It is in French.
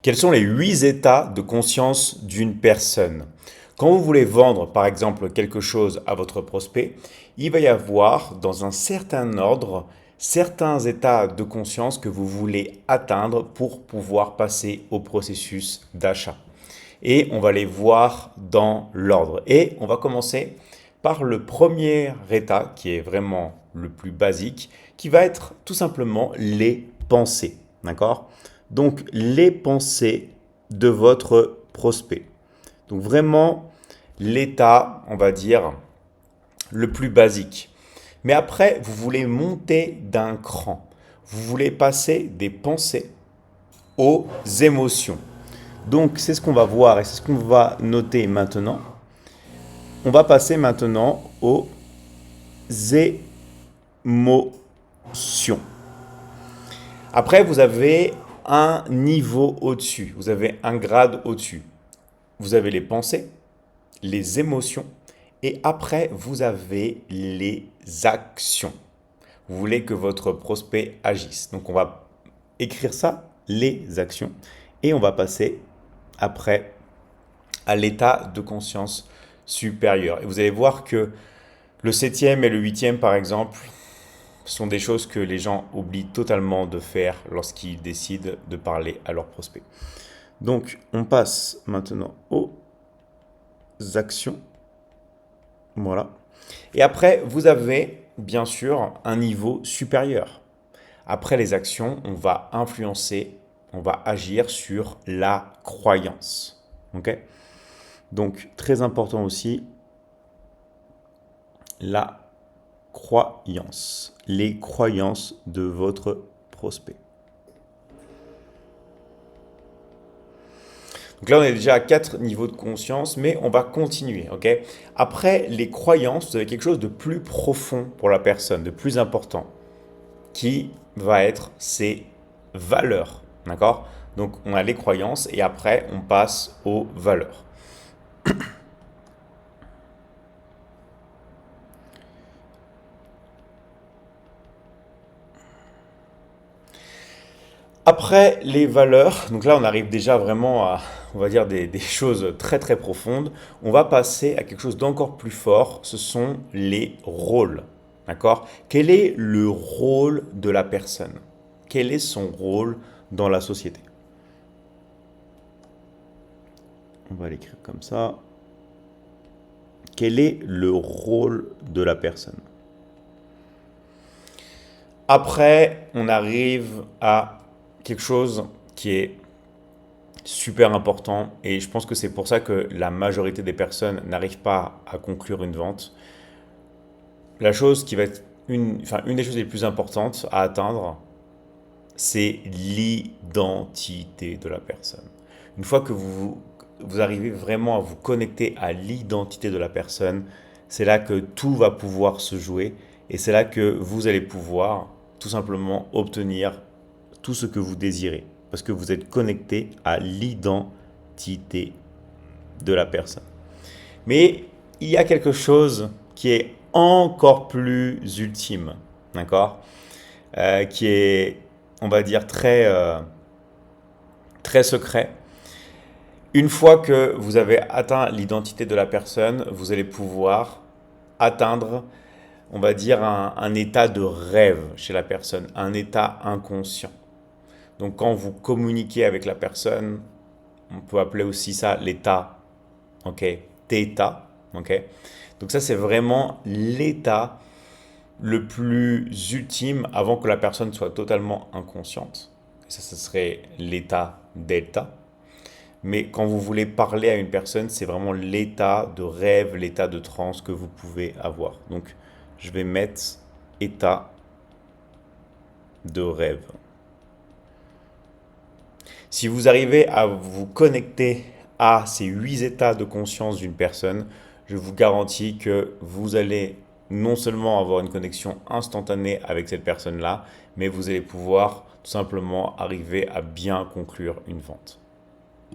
Quels sont les 8 états de conscience d'une personne? Quand vous voulez vendre, par exemple, quelque chose à votre prospect, il va y avoir, dans un certain ordre, certains états de conscience que vous voulez atteindre pour pouvoir passer au processus d'achat. Et on va les voir dans l'ordre. Et on va commencer par le premier état, qui est vraiment le plus basique, qui va être tout simplement les pensées. D'accord? Donc, les pensées de votre prospect. Donc, vraiment, l'état, on va dire, le plus basique. Mais après, vous voulez monter d'un cran. Vous voulez passer des pensées aux émotions. Donc, c'est ce qu'on va voir et c'est ce qu'on va noter maintenant. On va passer maintenant aux émotions. Après, vous avez un niveau au-dessus, vous avez un grade au-dessus. Vous avez les pensées, les émotions, et après, vous avez les actions. Vous voulez que votre prospect agisse. Donc, on va écrire ça, les actions, et on va passer après à l'état de conscience supérieur. Et vous allez voir que le septième et le huitième, par exemple, sont des choses que les gens oublient totalement de faire lorsqu'ils décident de parler à leurs prospects. Donc, on passe maintenant aux actions. Voilà. Et après, vous avez bien sûr un niveau supérieur. Après les actions, on va influencer, on va agir sur la croyance. Ok? Donc, très important aussi, la croyance, les croyances de votre prospect. Donc là, on est déjà à 4 niveaux de conscience, mais on va continuer. Ok? Après les croyances, vous avez quelque chose de plus profond pour la personne, de plus important, qui va être ses valeurs. D'accord? Donc, on a les croyances et après, on passe aux valeurs. Après les valeurs, donc là on arrive déjà vraiment à, on va dire, des choses très très profondes. On va passer à quelque chose d'encore plus fort, ce sont les rôles. D'accord? Quel est le rôle de la personne? Quel est son rôle dans la société? On va l'écrire comme ça. Quel est le rôle de la personne? Après, on arrive à quelque chose qui est super important et je pense que c'est pour ça que la majorité des personnes n'arrivent pas à conclure une vente. La chose qui va être une des choses les plus importantes à atteindre, c'est l'identité de la personne. Une fois que vous arrivez vraiment à vous connecter à l'identité de la personne, c'est là que tout va pouvoir se jouer et c'est là que vous allez pouvoir tout simplement obtenir tout ce que vous désirez parce que vous êtes connecté à l'identité de la personne. Mais il y a quelque chose qui est encore plus ultime, d'accord? Qui est, on va dire, très secret. Une fois que vous avez atteint l'identité de la personne, vous allez pouvoir atteindre, on va dire, un état de rêve chez la personne, un état inconscient. Donc quand vous communiquez avec la personne, on peut appeler aussi ça l'état, ok, theta, ok. Donc ça c'est vraiment l'état le plus ultime avant que la personne soit totalement inconsciente. Ça, ce serait l'état delta. Mais quand vous voulez parler à une personne, c'est vraiment l'état de rêve, l'état de transe que vous pouvez avoir. Donc, je vais mettre état de rêve. Si vous arrivez à vous connecter à ces 8 états de conscience d'une personne, je vous garantis que vous allez non seulement avoir une connexion instantanée avec cette personne-là, mais vous allez pouvoir tout simplement arriver à bien conclure une vente.